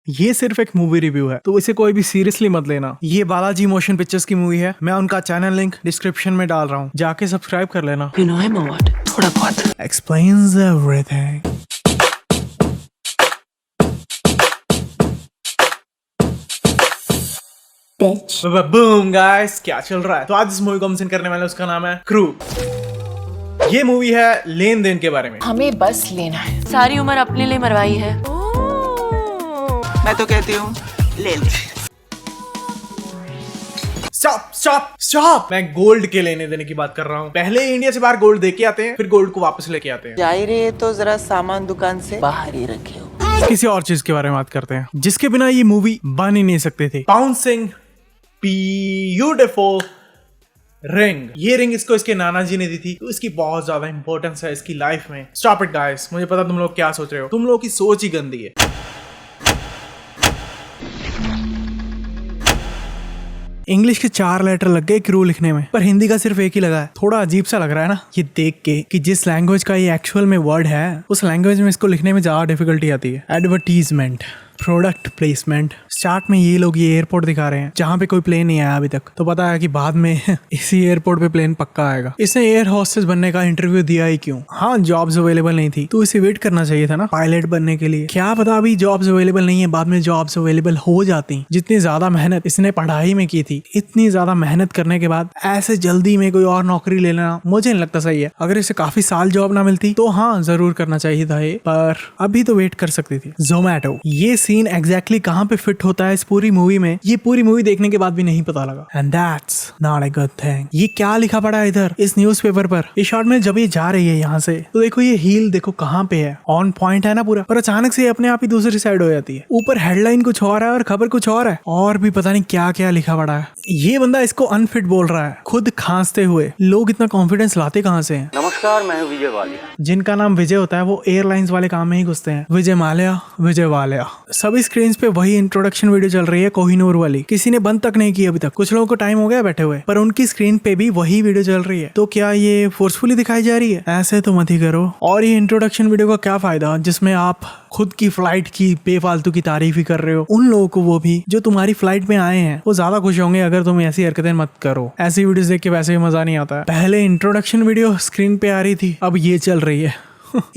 ये सिर्फ एक मूवी रिव्यू है, तो इसे कोई भी सीरियसली मत लेना। ये बालाजी मोशन पिक्चर्स की मूवी है। मैं उनका चैनल लिंक डिस्क्रिप्शन में डाल रहा हूँ, जाके सब्सक्राइब कर लेना। You know him or what? थोड़ा बहुत। Explains everything. बूम गाइस, क्या चल रहा है? तो आज इस मूवी को हम सीन करने वाले, उसका नाम है क्रू। ये मूवी है लेन देन के बारे में। हमें बस लेना है। सारी उम्र अपने लिए मरवाई है। मैं तो कहती हूँ ले ले। स्टॉप स्टॉप स्टॉप, मैं गोल्ड के लेने देने की बात कर रहा हूँ। पहले इंडिया से बाहर गोल्ड दे के आते हैं, फिर गोल्ड को वापस लेके आते हैं। जा ही रहे तो जरा सामान दुकान से बाहर ही रखे हो। किसी और चीज के बारे में बात करते हैं जिसके बिना ये मूवी बन ही नहीं सकते थे। Bouncing beautiful ring. ये रिंग इसको इसके नाना जी ने दी थी, तो इसकी बहुत ज्यादा इंपॉर्टेंस है इसकी लाइफ में। स्टॉप इट गाइस, मुझे पता तुम लोग क्या सोच रहे हो। तुम लोगों की सोच ही गंदी है। इंग्लिश के 4 लेटर लग गए क्रू लिखने में, पर हिंदी का सिर्फ एक ही लगा है। थोड़ा अजीब सा लग रहा है ना ये देख के कि जिस लैंग्वेज का ये एक्चुअल में वर्ड है, उस लैंग्वेज में इसको लिखने में ज्यादा डिफिकल्टी आती है। Advertisement, product placement. स्टार्ट में ये लोग ये एयरपोर्ट दिखा रहे हैं जहाँ पे कोई प्लेन नहीं आया अभी तक, तो पता है कि बाद में इसी एयरपोर्ट पे प्लेन पक्का आएगा। इसने एयर होस्टेस बनने का इंटरव्यू दिया ही क्यों? हाँ, जॉब्स अवेलेबल नहीं थी, तो इसे वेट करना चाहिए था ना पायलट बनने के लिए। क्या पता अभी जॉब्स अवेलेबल नहीं है, बाद में जॉब्स अवेलेबल हो जाती। जितनी ज्यादा मेहनत इसने पढ़ाई में की थी, इतनी ज्यादा मेहनत करने के बाद ऐसे जल्दी में कोई और नौकरी ले लेना मुझे नहीं लगता सही है। अगर इसे काफी साल जॉब ना मिलती तो हाँ जरूर करना चाहिए था ये, पर अभी तो वेट कर सकती थी। जोमैटो, ये सीन एग्जैक्टली कहाँ पे फिट होता है इस पूरी मूवी में, ये पूरी मूवी देखने के बाद भी नहीं पता लगा। And that's not a good thing. ये क्या लिखा पड़ा है इधर इस न्यूज़पेपर पर? इस शॉट में जब ये जा रही है यहाँ से, तो देखो ये हील देखो कहाँ पे है, ऑन पॉइंट है ना पूरा, पर अचानक से अपने आप ही दूसरी साइड हो जाती है। ऊपर हेडलाइन कुछ और है और खबर कुछ और है, और भी पता नहीं क्या क्या लिखा पड़ा है। ये बंदा इसको अनफिट बोल रहा है खुद खांसते हुए। लोग इतना कॉन्फिडेंस लाते कहाँ से हैं? नमस्कार, मैं हूँ विजय वालिया। जिनका नाम विजय होता है वो एयरलाइंस वाले काम में ही घुसते हैं। विजय माल्या, विजय वालिया। सभी स्क्रीन पे वही इंट्रोडक्शन वीडियो चल रही है, कोहिनूर वाली। किसी ने बंद तक नहीं की अभी तक। कुछ लोगों को टाइम हो गया बैठे हुए, पर उनकी स्क्रीन पे भी वही वीडियो चल रही है। तो क्या ये फोर्सफुली दिखाई जा रही है? ऐसे तो मत ही करो। और ये इंट्रोडक्शन वीडियो का क्या फायदा जिसमें आप खुद की फ्लाइट की बेफालतू की तारीफ ही कर रहे हो? उन लोगों को, वो भी जो तुम्हारी फ्लाइट में आए हैं, वो ज्यादा खुश होंगे अगर तुम ऐसी हरकतें मत करो। ऐसी वीडियोस देख के वैसे भी मजा नहीं आता है। पहले इंट्रोडक्शन वीडियो स्क्रीन पे आ रही थी, अब ये चल रही है।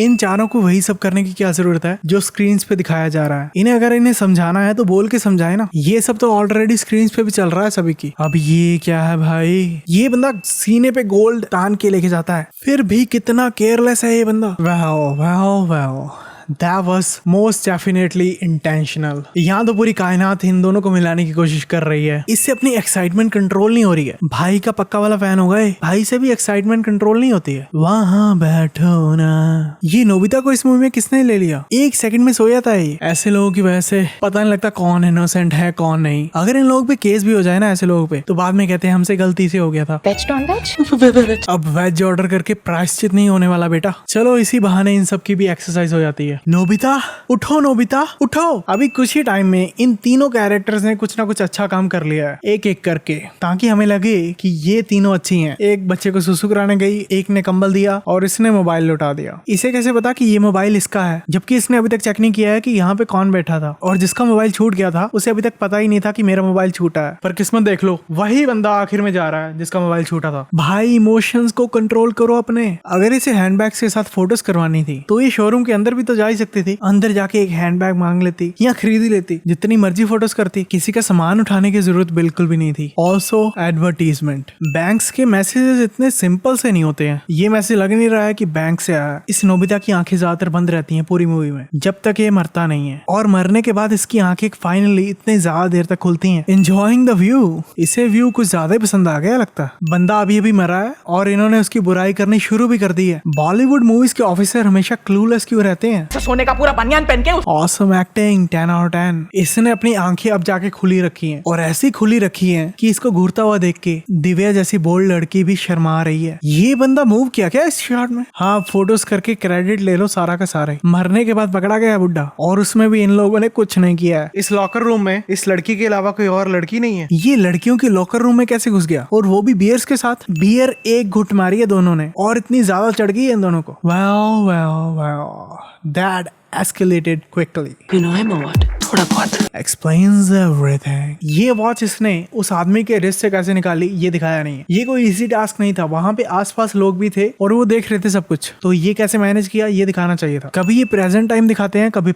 इन चारों को वही सब करने की क्या जरूरत है जो स्क्रीन पे दिखाया जा रहा है? इन्हें अगर इन्हें समझाना है तो बोल के समझाए ना। ये सब तो ऑलरेडी स्क्रीन पे भी चल रहा है सभी की। अब ये क्या है भाई? ये बंदा सीने पे गोल्ड तान के लेके जाता है, फिर भी कितना केयरलेस है ये बंदा। Wow wow wow, That was most definitely intentional। यहाँ तो पूरी कायनात इन दोनों को मिलाने की कोशिश कर रही है। इससे अपनी एक्साइटमेंट कंट्रोल नहीं हो रही है। भाई का पक्का वाला फैन हो गए, भाई से भी एक्साइटमेंट कंट्रोल नहीं होती है। वहाँ बैठो ना। ये नोबिता को इस मूवी में किसने ले लिया? 1 सेकंड में सो जाता है ये। ऐसे लोगों की वजह से पता नहीं लगता कौन इनोसेंट है कौन नहीं। अगर इन लोगों पे केस भी हो जाए ना ऐसे लोगों पे, तो बाद में कहते हैं हमसे गलती से हो गया था। Veg non veg? अब वेज ऑर्डर करके प्रायश्चित नहीं होने वाला बेटा। चलो इसी बहाने इन सब की भी एक्सरसाइज हो जाती है। नोबिता उठो, नोबिता उठो। अभी कुछ ही टाइम में इन तीनों कैरेक्टर्स ने कुछ ना कुछ अच्छा काम कर लिया है, एक एक करके, ताकि हमें लगे कि ये तीनों अच्छी हैं। एक बच्चे को सुसु कराने गई, एक ने कंबल दिया और इसने मोबाइल लौटा दिया। इसे कैसे पता कि ये मोबाइल इसका है, जबकि इसने अभी तक चेक नहीं किया है कि यहाँ पे कौन बैठा था। और जिसका मोबाइल छूट गया था उसे अभी तक पता ही नहीं था कि मेरा मोबाइल छूटा है। पर किस्मत देख लो, वही बंदा आखिर में जा रहा है जिसका मोबाइल छूटा था। भाई इमोशंस को कंट्रोल करो अपने। अगर इसे हैंडबैग के साथ फोटोज करवानी थी तो ये शोरूम के अंदर भी तो जा ही सकती थी। अंदर जाके एक हैंडबैग मांग लेती या खरीद ही लेती, जितनी मर्जी फोटोज करती। किसी का सामान उठाने की जरूरत बिल्कुल भी नहीं थी। Also advertisement. बैंक्स के मैसेजेस इतने सिंपल से नहीं होते हैं। ये मैसेज लग नहीं रहा है कि बैंक से आया है। इस नोबिता की आंखें ज्यादातर बंद रहती हैं पूरी मूवी में, जब तक ये मरता नहीं है। और मरने के बाद इसकी आंखें फाइनली इतने ज्यादा देर तक खुलती हैं। Enjoying the view. इसे व्यू कुछ ज्यादा ही पसंद आ गया लगता है। बंदा अभी अभी मरा है और इन्होंने उसकी बुराई करनी शुरू भी कर दी है। बॉलीवुड मूवीज के ऑफिसर हमेशा क्लूलेस क्यों रहते हैं? सोने का पूरा बनियान पहन के Awesome acting, 10 out of 10। इसने अपनी आंखें अब जाके खुली रखी हैं, और ऐसी खुली रखी हैं कि इसको घूरता हुआ देख के दिव्या जैसी बोल्ड लड़की भी शर्मा रही है। ये बंदा मूव किया क्या इस शॉट में? हाँ, फोटोज करके क्रेडिट ले लो सारा का सारा। मरने के बाद पकड़ा गया बुड्ढा, और उसमें भी इन लोगों ने कुछ नहीं किया है। इस लॉकर रूम में इस लड़की के अलावा कोई और लड़की नहीं है। ये लड़कियों के लॉकर रूम में कैसे घुस गया? और वो भी बियर्स के साथ। बियर एक घुट मारी है दोनों ने, और इतनी ज्यादा चढ़ गई है इन दोनों को। Wow wow wow, that escalated quickly। You know him or what? थोड़ा बहुत। Explains everything. ये वॉच इसने उस आदमी के रिस्ट से कैसे निकाली ये दिखाया नहीं है। ये कोई इजी टास्क नहीं था, वहां पे आसपास लोग भी थे और वो देख रहे थे सब कुछ, तो ये कैसे मैनेज किया ये दिखाना चाहिए था। कभी ये प्रेजेंट टाइम दिखाते हैं, कभी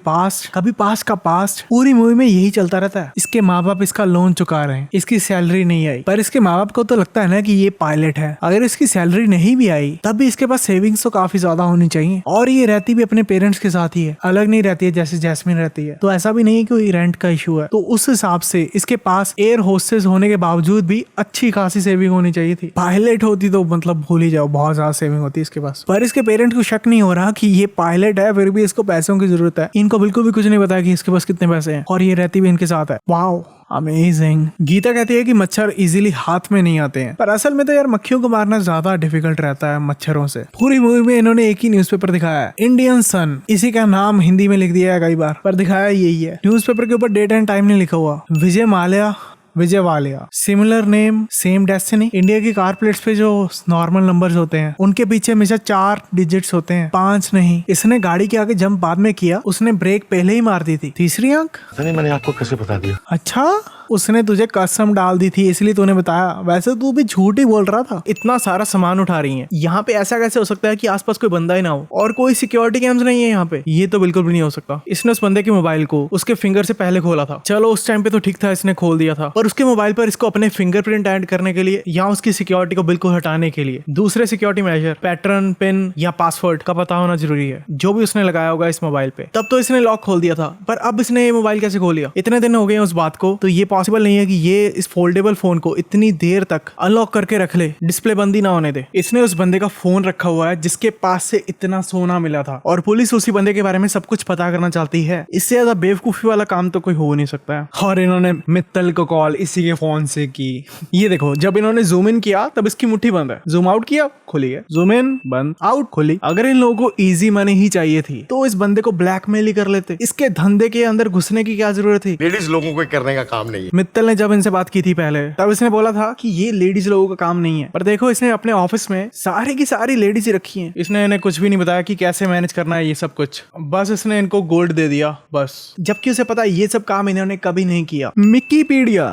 पास्ट का पास्ट। पूरी मूवी में यही चलता रहता है। इसके माँ बाप इसका लोन चुका रहे हैं, इसकी सैलरी नहीं आई, पर इसके माँ बाप को तो लगता है ना कि ये पायलट है। अगर इसकी सैलरी नहीं भी आई तब भी इसके पास सेविंग्स तो काफी ज्यादा होनी चाहिए। और ये रहती भी अपने पेरेंट्स के साथ ही है, अलग नहीं रहती है जैसे जैस्मिन रहती है। तो ऐसा भी नहीं है कि कोई रेंट का इशू है। तो उस हिसाब से इसके पास एयर होस्टेस होने के बावजूद भी अच्छी खासी सेविंग होनी चाहिए थी। पायलट होती तो मतलब भूल ही जाओ, बहुत ज्यादा सेविंग होती इसके पास। पर इसके पेरेंट्स को शक नहीं हो रहा कि ये पायलट है, फिर भी इसको पैसों की जरूरत है। इनको बिल्कुल भी कुछ नहीं पता कि इसके पास कितने पैसे हैं, और ये रहती भी इनके साथ है। Wow amazing. गीता कहती है कि मच्छर इजीली हाथ में नहीं आते हैं, पर असल में तो यार मक्खियों को मारना ज्यादा डिफिकल्ट रहता है मच्छरों से। पूरी मूवी में इन्होंने एक ही न्यूज़पेपर दिखाया है, इंडियन सन। इसी का नाम हिंदी में लिख दिया है कई बार, पर दिखाया यही है। न्यूज़पेपर के ऊपर डेट एंड टाइम नहीं लिखा हुआ। Vijay Mallya, Vijay Walia, similar name same destiny. India की कार प्लेट्स पे जो नॉर्मल नंबर्स होते हैं उनके पीछे हमेशा 4 डिजिट्स होते हैं, 5 नहीं। इसने गाड़ी के आगे जंप बाद में किया, उसने ब्रेक पहले ही मार दी थी। तीसरी अंक मैंने आपको कैसे बता दिया? अच्छा, उसने तुझे कसम डाल दी थी इसलिए तूने बताया, वैसे तू भी झूठ ही बोल रहा था। इतना सारा सामान उठा रही है यहाँ पे, ऐसा कैसे हो सकता है कि आसपास कोई बंदा ही ना हो और कोई सिक्योरिटी कैम्स नहीं है यहाँ पे? ये तो बिल्कुल भी नहीं हो सकता। इसने उस बंदे के मोबाइल को उसके फिंगर से पहले खोला था। चलो उस टाइम पे तो ठीक था, इसने खोल दिया था, पर उसके मोबाइल पर इसको अपने फिंगरप्रिंट ऐड करने के लिए या उसकी सिक्योरिटी को बिल्कुल हटाने के लिए दूसरे सिक्योरिटी मेजर, पैटर्न, पिन या पासवर्ड का पता होना जरूरी है, जो भी उसने लगाया होगा इस मोबाइल पे। तब तो इसने लॉक खोल दिया था, पर अब इसने ये मोबाइल कैसे खोल लिया? इतने दिन हो गए उस बात को, तो ये पॉसिबल नहीं है कि ये इस फोल्डेबल फोन को इतनी देर तक अनलॉक करके रख ले, डिस्प्ले बंदी ना होने दे। इसने उस बंदे का फोन रखा हुआ है जिसके पास से इतना सोना मिला था, और पुलिस उसी बंदे के बारे में सब कुछ पता करना चाहती है। इससे ज्यादा बेवकूफी वाला काम तो कोई हो नहीं सकता है। और इन्होंने मित्तल को कॉल इसी के फोन से की। ये देखो, जब इन्होंने जूम इन किया तब इसकी मुट्ठी बंद है, जूम आउट किया खुली है, जूम इन बंद, आउट खुली। अगर इन लोगों को इजी मनी ही चाहिए थी तो इस बंदे को ब्लैकमेल ही कर लेते। इसके धंधे के अंदर घुसने की क्या जरूरत थी? लेडीज लोगों को करने का काम नहीं है। मित्तल ने जब इनसे बात की थी पहले, तब इसने बोला था कि ये लेडीज लोगों का काम नहीं है, पर देखो इसने अपने ऑफिस में सारी की सारी लेडीज ही रखी हैं। इसने इन्हें कुछ भी नहीं बताया कि कैसे मैनेज करना है ये सब कुछ, बस इसने इनको गोल्ड दे दिया बस, जबकि उसे पता है ये सब काम इन्होंने कभी नहीं किया। विकिपीडिया।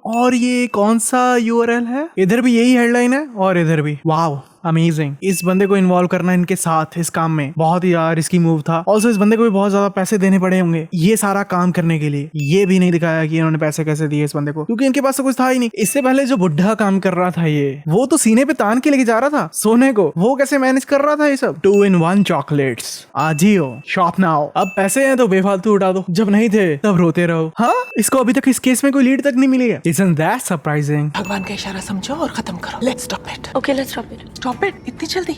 और ये कौन सा यूआरएल है? इधर भी यही हेडलाइन है और इधर भी। Wow amazing. इस बंदे को इन्वॉल्व करना इनके साथ इस काम में बहुत ही यार रिस्की मूव था। ऑल्सो इस बंदे को भी बहुत ज्यादा पैसे देने पड़े होंगे ये सारा काम करने के लिए। ये भी नहीं दिखाया कि इन्होंने पैसे कैसे दिए इस बंदे को, क्योंकि इनके पास तो कुछ था ही नहीं। इससे पहले जो बुढ़ा काम कर रहा था ये, वो तो सीने पे तान के लेके जा रहा था सोने को, वो कैसे मैनेज कर रहा था ये सब? 2 in 1 चॉकलेट्स। आज ही हो, शॉप ना हो। अब पैसे हैं तो बेफालतू उठा दो, जब नहीं थे तब रोते रहो। हाँ, इसको अभी तक इस केस में कोई लीड तक नहीं मिली है। Isn't that surprising? भगवान का इशारा समझो और खत्म करो। Let's stop it. Okay, let's stop it. Stop it.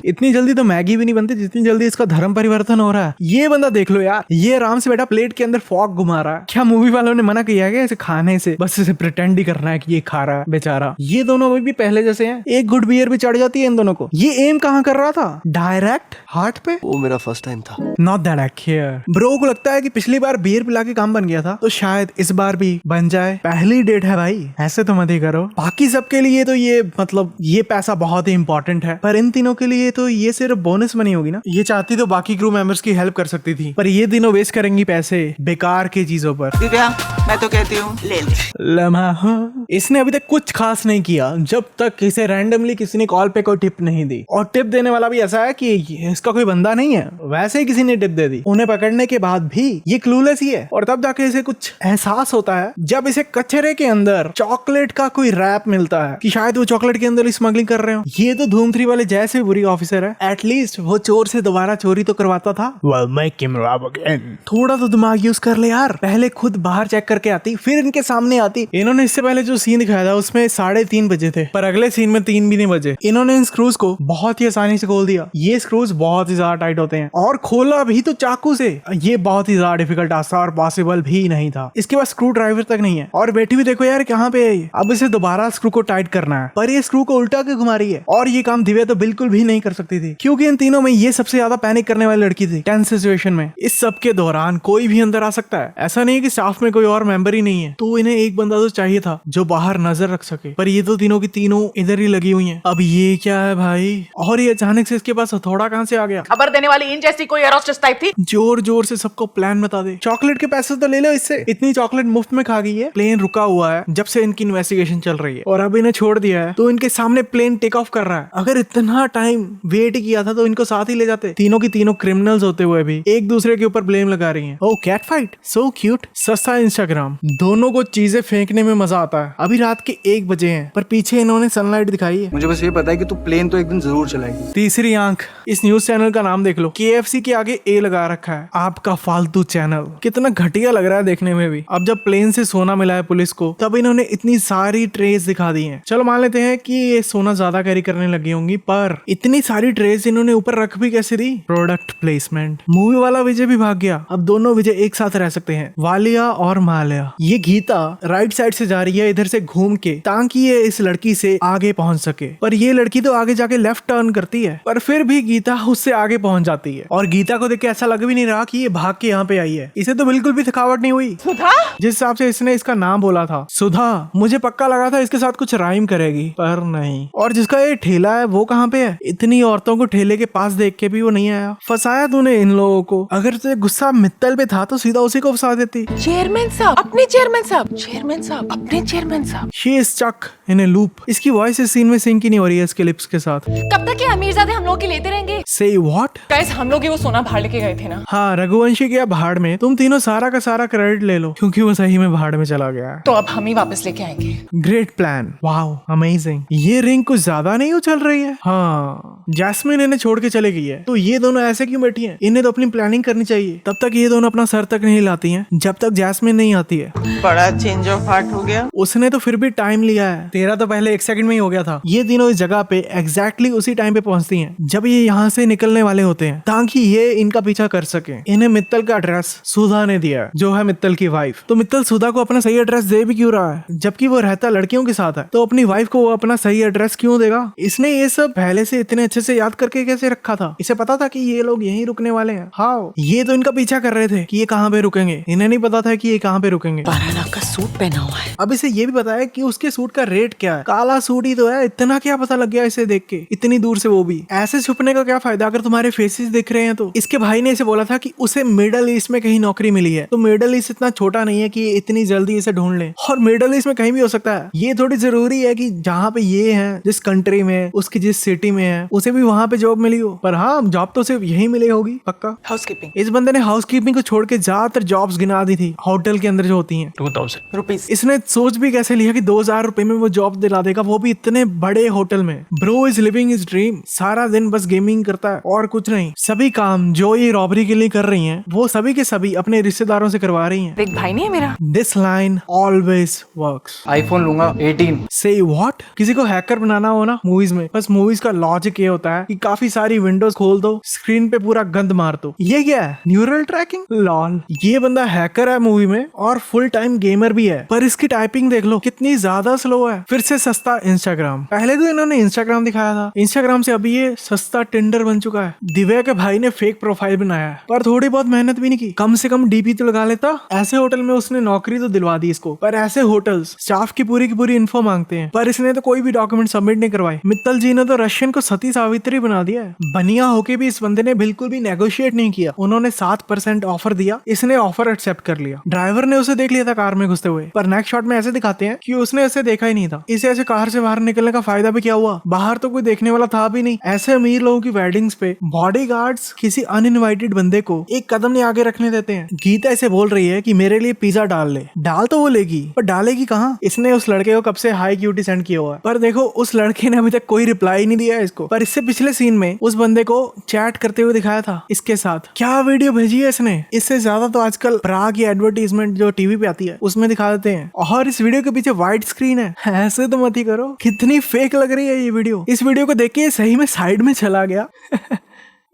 इतनी जल्दी तो मैगी भी नहीं बनती जितनी जल्दी इसका धर्म परिवर्तन हो रहा है। ये बंदा देख लो यार, ये आराम से बैठा प्लेट के अंदर फॉक घुमा रहा है। क्या मूवी वालों ने मना किया है इसे खाने से? बस इसे प्रिटेंड ही करना है कि ये खा रहा है बेचारा। ये दोनों भी पहले जैसे हैं, एक गुड बियर भी चढ़ जाती है इन दोनों को। ये एम कहाँ कर रहा था? डायरेक्ट हार्ट पे। वो मेरा फर्स्ट टाइम था। नॉट दैट एक्यर। ब्रो को लगता है कि पिछली बार बियर पिला के काम बन गया था, तो शायद इस बार भी बन जाए। पहली डेट है भाई, ऐसे तो मत ही करो। बाकी सबके लिए तो ये मतलब ये पैसा बहुत ही इंपॉर्टेंट है, पर इन तीनों के लिए तो ये सिर्फ बोनस मनी होगी ना। ये चाहती तो बाकी क्रू मेंबर्स की हेल्प कर सकती थी, पर ये तीनों वेस्ट करेंगी पैसे बेकार के चीजों पर। दिव्या, मैं तो कहती हूँ ले ले। लम्हा। इसने अभी तक कुछ खास नहीं किया जब तक इसे रैंडमली किसी ने कॉल पे कोई टिप नहीं दी, और टिप देने वाला भी ऐसा है कि इसका कोई बंदा नहीं है, वैसे ही किसी ने टिप दे दी। उन्हें पकड़ने के बाद भी ये क्लूलेस ही है, और तब जाके इसे कुछ एहसास होता है जब इसे कचरे के अंदर चॉकलेट का कोई रैप मिलता है कि शायद वो चॉकलेट के अंदर स्मगलिंग कर रहे हो। ये तो धूम 3 वाले जैसे बुरी ऑफिसर है, एटलीस्ट वो चोर से दोबारा चोरी तो करवाता था। Well, make him rob again. थोड़ा तो दिमाग यूज कर ले यार, पहले खुद बाहर चेक करके आती फिर इनके सामने आती। इन्होंने इससे पहले जो सीन दिखाया था उसमें 3:30 बजे थे, पर अगले सीन में 3 भी नहीं बजे। इन्होंने इन स्क्रूज को बहुत ही आसानी से खोल दिया। ये स्क्रूज बहुत ही ज्यादा टाइट होते हैं, और खोला भी तो चाकू से। ये बहुत ही ज्यादा डिफिकल्ट टास्क था और पॉसिबल भी नहीं था। इसके पास स्क्रू ड्राइवर तक नहीं है, और बैठी भी देखो यार कहाँ पे है। अब इसे दोबारा स्क्रू को टाइट करना है, पर ये स्क्रू को उल्टा के घुमा रही है, और ये काम दिव्या तो बिल्कुल भी नहीं कर सकती थी, क्योंकि इन तीनों में ये सबसे ज्यादा पैनिक करने वाली लड़की थी टेंस सिचुएशन में। इस सब के दौरान कोई भी अंदर आ सकता है, ऐसा नहीं है कि स्टाफ में कोई और और मेंबर ही नहीं है, तो इन्हें एक बंदा तो चाहिए था जो बाहर नजर रख सके। पर ये तो तीनों की तीनों इधर ही लगी हुई हैं। अब ये क्या है भाई? और ये अचानक से इसके पास हथौड़ा कहाँ से आ गया? खबर देने वाली इन जैसी कोई एरोस्टिस टाइप थी। जोर जोर से सबको प्लान बता दे। चॉकलेट के पैसे तो ले लो इससे। इतनी चॉकलेट मुफ्त में खा गई है। प्लेन रुका हुआ है जब से इनकी इन्वेस्टिगेशन चल रही है, और अब इन्हें छोड़ दिया है तो इनके सामने प्लेन टेक ऑफ कर रहा है। अगर इतना टाइम वेट किया था तो इनको साथ ही ले जाते। तीनों की तीनों क्रिमिनल्स होते हुए भी एक दूसरे के ऊपर ब्लेम लगा रही हैं। ओह कैट फाइट, सो क्यूट। सस्ता इंस्टाग्राम। दोनों को चीजें फेंकने में मजा आता है। अभी रात के 1 बजे हैं पर पीछे इन्होंने सनलाइट दिखाई है। मुझे बस ये पता है कि तू प्लेन तो एक दिन जरूर चलाएगी। तीसरी आंख। इस न्यूज चैनल का नाम देख लो, KFC के आगे A लगा रखा है। आपका फालतू चैनल। कितना घटिया लग रहा है देखने में भी। अब जब प्लेन से सोना मिला है पुलिस को, तब इन्होंने इतनी सारी ट्रेस दिखा दी हैं। चलो मान लेते हैं कि ये सोना ज्यादा कैरी करने लगी होंगी, पर इतनी सारी ट्रेस इन्होंने ऊपर रख भी कैसे दी? Product placement. मूवी वाला विजय भी भाग गया। अब दोनों विजय एक साथ रह सकते हैं, वालिया और माल्या। ये गीता राइट साइड से जा रही है इधर से घूम के, ताकि ये इस लड़की से आगे पहुंच सके। पर ये लड़की तो आगे जाके लेफ्ट टर्न करती है, पर फिर भी गीता उससे आगे पहुंच जाती है। और गीता को देख के ऐसा लग भी नहीं रहा कि ये भाग के यहाँ पे आई है। इसे तो बिल्कुल भी थकावट नहीं हुई। सुधा? जिस हिसाब से इसने इसका नाम बोला था सुधा, मुझे पक्का लगा था इसके साथ कुछ राइम करेगी, पर नहीं। और जिसका ये ठेला है वो कहाँ पे है? इतनी औरतों को ठेले के पास देख के भी वो नहीं आया। फंसाया तूने इन लोगों को। अगर तुझे गुस्सा मित्तल पे था तो सीधा उसी को फंसा देती। चेयरमैन साहब, अपने चेयरमैन साहब, चेयरमैन साहब, अपने चेयरमैन साहब। She is stuck in a loop। इसकी वॉइस इस सीन में सिंक ही नहीं हो रही है इसके लिप्स के साथ। कब तक ये अमीरजादे हम लोग की लेते रहेंगे? Say what? गाइस, हम लोग ही वो सोना भाड़ लेके गए थे ना। हाँ, रघुवंशी गया भाड़ में। तुम तीनों सारा का सारा क्रेडिट ले लो, क्योंकि वो सही में भाड़ में चला गया। तो अब हम ही वापस लेके आएंगे। Great plan. Wow, amazing. ये रिंग कुछ ज्यादा नहीं उछल रही है। हाँ, जैस्मिन इन्हें छोड़ के चले गई है, तो ये दोनों ऐसे क्यों बैठी हैं? इन्हें तो अपनी प्लानिंग करनी चाहिए। तब तक ये दोनों अपना सर तक नहीं लाती हैं, जब तक जैस्मिन नहीं आती है। बड़ा चेंज ऑफ हार्ट हो गया। उसने तो फिर भी टाइम लिया है। तेरा तो पहले 1 सेकंड में ही हो गया था। ये तीनों इस जगह पे एग्जैक्टली उसी टाइम पे पहुंचती हैं जब ये यहाँ से निकलने वाले होते हैं, ताकि ये इनका पीछा कर सके। इन्हें मित्तल का एड्रेस सुधा ने दिया है, जो है मित्तल की वाइफ। तो मित्तल सुधा को अपना सही एड्रेस दे भी क्यों रहा है? जबकि वो रहता लड़कियों के साथ है, तो अपनी वाइफ को वो अपना सही एड्रेस क्यों देगा? इसने ये सब पहले से इतने अच्छे से याद करके कैसे रखा था? इसे पता था कि ये लोग यहीं रुकने वाले हैं। हाँ, ये तो इनका पीछा कर रहे थे कि ये कहाँ पे रुकेंगे। इन्हें नहीं पता था कि ये कहाँ पे रुकेंगे। 12 लाख का सूट पहना हुआ है। अब इसे ये भी पता है कि उसके सूट का रेट क्या है। काला सूट ही तो है, इतना क्या पता लग गया इसे देख के, इतनी दूर से वो भी। ऐसे छुपने का क्या फायदा अगर तुम्हारे फेसेस दिख रहे हैं तो। इसके भाई ने इसे बोला था कि उसे मिडल ईस्ट में कहीं नौकरी मिली है, तो मिडल ईस्ट इतना छोटा नहीं है कि इतनी जल्दी इसे ढूंढ ले। और मिडल ईस्ट में कहीं भी हो सकता है। ये थोड़ी जरूरी है कि जहाँ पे ये है, जिस कंट्री में, उसकी जिस सिटी में है, उसे भी वहाँ पे जॉब मिली हो। पर हाँ, जॉब तो सिर्फ यही मिली होगी पक्का। हाउसकीपिंग इस बंदे ने हाउसकीपिंग को छोड़ के ज्यादातर जॉब्स गिना दी थी होटल के अंदर जो होती हैं। 2000 रुपीज। इसने सोच भी कैसे लिया कि 2000 रुपए में वो जॉब दिला देगा, वो भी इतने बड़े होटल में। Bro is living his dream. सारा दिन बस गेमिंग करता है और कुछ नहीं। सभी काम जो ये रॉबरी के लिए कर रही हैं, वो सभी के सभी अपने रिश्तेदारों से करवा रही हैं। एक भाई नहीं है मेरा? This line always works. IPhone लूंगा 18। से व्हाट? किसी को हैकर बनाना हो ना मूवीज में, बस मूवीज का लॉजिक ये होता है कि काफी सारी विंडोज खोल दो, स्क्रीन पे पूरा गंद मार दो। ये क्या है? Neural tracking? लॉल। ये बंदा हैकर है मूवी में और फुल टाइम गेमर भी है, पर इसकी टाइपिंग देख लो कितनी ज्यादा स्लो है। फिर से सस्ता इंस्टाग्राम। पहले तो इन्होंने इंस्टाग्राम दिखाया था, इंस्टाग्राम से अभी ये सस्ता टिंडर बन चुका है। दिव्या के भाई ने फेक प्रोफाइल बनाया है, पर थोड़ी बहुत मेहनत भी नहीं की। कम से कम डीपी तो लगा लेता। ऐसे होटल में उसने नौकरी तो दिलवा दी इसको, पर ऐसे होटल्स स्टाफ की पूरी इन्फो मांगते हैं, पर इसने तो कोई भी डॉक्यूमेंट सबमिट नहीं करवाए। मित्तल जी ने तो रशियन को सती सावित्री बना दिया है। बनिया होके भी इस बंदे ने बिल्कुल भी नेगोशिएट नहीं किया। उन्होंने 7% ऑफर दिया, इसने ऑफर एक्सेप्ट कर लिया। ड्राइवर ने उसे देख लिया था कार में घुसते हुए, पर नेक्स्ट शॉट में ऐसे दिखाते हैं कि उसने ऐसे देखा ही नहीं था। इसे ऐसे कार से बाहर निकलने का फायदा भी क्या हुआ? बाहर तो कोई देखने वाला था भी नहीं। ऐसे अमीर लोगों की वेडिंग्स पे बॉडीगार्ड्स किसी अनइनवाइटेड बंदे को एक कदम नहीं आगे रखने देते हैं। गीता इसे बोल रही है कि मेरे लिए पिज्जा डाल ले। डाल तो वो लेगी, पर डालेगी कहाँ? इसने उस लड़के को कब से हाई क्यूटी सेंड किया हुआ है, पर देखो उस लड़के ने अभी तक कोई रिप्लाई नहीं दिया है इसको। पर इससे पिछले सीन में उस बंदे को चैट करते हुए दिखाया था इसके साथ। क्या वीडियो भेजी है इसने? इससे ज्यादा तो आजकल ब्रा की एडवर्टीजमेंट जो टीवी पे आती है उसमें दिखा देते हैं। और इस वीडियो के पीछे वाइड स्क्रीन है। ऐसे तो मत ही करो। कितनी फेक लग रही है ये वीडियो। इस वीडियो को देख के सही में साइड में चला गया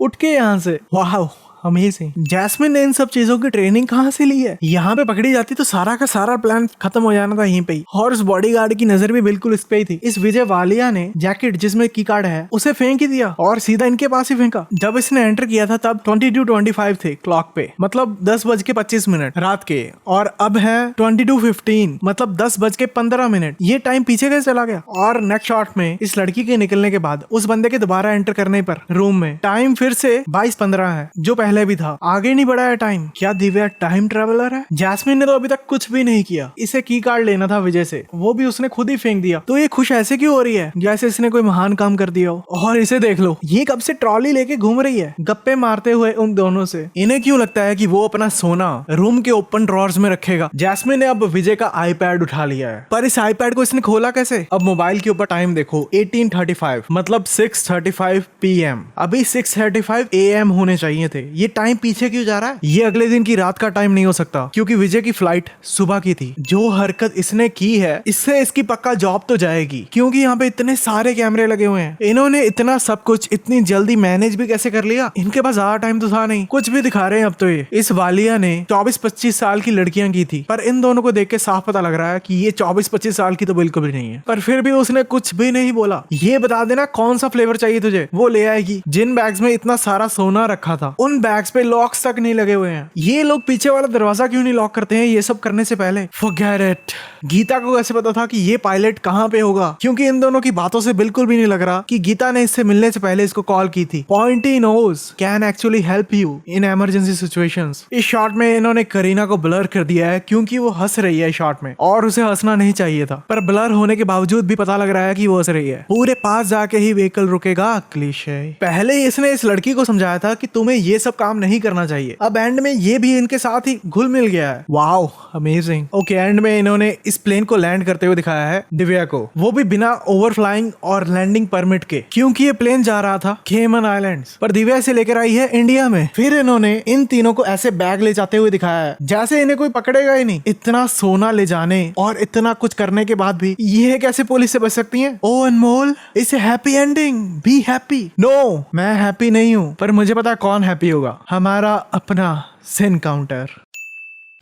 उठ के यहाँ से। वाह, अमेजिंग। जैस्मिन ने इन सब चीजों की ट्रेनिंग कहाँ से ली है? यहाँ पे पकड़ी जाती तो सारा का सारा प्लान खत्म हो जाना था यहीं पे ही। और उस बॉडीगार्ड की नजर भी बिल्कुल इस पे ही थी। इस विजय वालिया ने जैकेट जिसमें की कार्ड है उसे फेंक ही दिया और सीधा इनके पास ही फेंका। जब इसने एंटर किया था तब 22:25 थे क्लॉक पे, मतलब 10:25 रात के, और अब है 22:15 मतलब 10:15। ये टाइम पीछे कैसे चला गया? और नेक्स्ट शॉट में इस लड़की के निकलने के बाद उस बंदे के दोबारा एंटर करने पर रूम में टाइम फिर से 22:15 है जो पहले भी था। आगे नहीं बढ़ा है टाइम। क्या दिव्या टाइम ट्रेवलर है? जैस्मिन ने तो अभी तक कुछ भी नहीं किया। इसे की कार्ड लेना था विजय से, वो भी उसने खुद ही फेंक दिया। तो ये खुश ऐसे क्यों हो रही है जैसे इसने कोई महान काम कर दिया हो? और इसे देख लो, ये कब से ट्रॉली लेके घूम रही है गप्पे मारते हुए उन दोनों से। इन्हें क्यों लगता है कि वो अपना सोना रूम के ओपन ड्रॉर्स में रखेगा? जैस्मिन ने अब विजय का आईपैड उठा लिया है, पर इस आईपैड को इसने खोला कैसे? अब मोबाइल के ऊपर टाइम देखो 18:35 मतलब 6:35 PM। अभी 6:35 AM होने चाहिए थे। ये टाइम पीछे क्यों जा रहा है? ये अगले दिन की रात का टाइम नहीं हो सकता क्योंकि विजय की फ्लाइट सुबह की थी। जो हरकत इसने की है इससे इसकी पक्का जॉब तो जाएगी, क्योंकि यहाँ पे इतने सारे कैमरे लगे हुए हैं। इन्होंने इतना सब कुछ इतनी जल्दी मैनेज भी कैसे कर लिया? इनके पास ज्यादा टाइम तो था नहीं। कुछ भी दिखा रहे हैं अब तो। ये इस वालिया ने 24-25 साल की लड़कियां की थी, पर इन दोनों को देख के साफ पता लग रहा है कि ये 24-25 साल की तो बिल्कुल भी नहीं है। पर फिर भी उसने कुछ भी नहीं बोला। ये बता देना कौन सा फ्लेवर चाहिए तुझे, वो ले आएगी। जिन बैग्स में इतना सारा सोना रखा था उन बैग्स पे लॉक्स तक नहीं लगे हुए हैं। ये लोग पीछे वाला दरवाजा क्यों नहीं लॉक करते हैं ये सब करने से पहले? Forget it। गीता को कैसे पता था कि ये पायलट कहाँ पे होगा? क्योंकि इन दोनों की बातों से बिल्कुल भी नहीं लग रहा कि गीता ने इससे मिलने से पहले इसको कॉल की थी। Pointy nose can actually help you in emergency situations. इस शॉट में इन्होंने करीना को ब्लर कर दिया है क्योंकि वो हंस रही है शॉट में, और उसे हंसना नहीं चाहिए था, पर ब्लर होने के बावजूद भी पता लग रहा है कि वो हंस रही है। पूरे पास जाके ही व्हीकल रुकेगा। क्लीशे। पहले इसने इस लड़की को समझाया था कि तुम्हें ये सब काम नहीं करना चाहिए। अब एंड में ये भी इनके साथ ही घुल मिल गया है। Wow, amazing. ओके, एंड में इन्होंने इस प्लेन को लैंड करते हुए दिखाया है दिव्या को, वो भी बिना ओवरफ्लाइंग और लैंडिंग परमिट के, क्योंकि ये प्लेन जा रहा था केमन आइलैंड्स, पर दिव्या इसे लेकर आई है इंडिया में। फिर इन्होंने इन तीनों को ऐसे बैग ले जाते हुए दिखाया है जैसे इन्हें कोई पकड़ेगा ही नहीं। इतना सोना ले जाने और इतना कुछ करने के बाद भी ये कैसे पुलिस से बच सकती हैं? ओ अनमोल, इसे happy ending, be happy. No, मैं हैप्पी नहीं हूँ, पर मुझे पता है कौन हैप्पी होगा, हमारा अपना सिन काउंटर।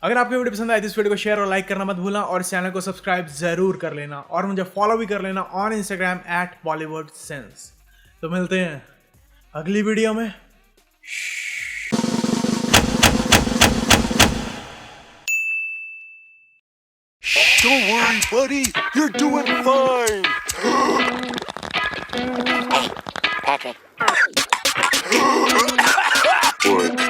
अगर आपको वीडियो पसंद आई तो इस वीडियो को शेयर और लाइक करना मत भूलना, और इस चैनल को सब्सक्राइब जरूर कर लेना, और मुझे फॉलो भी कर लेना ऑन इंस्टाग्राम @BollywoodSense। तो मिलते हैं अगली वीडियो में। Don't worry, buddy. You're doing fine. Patrick. What?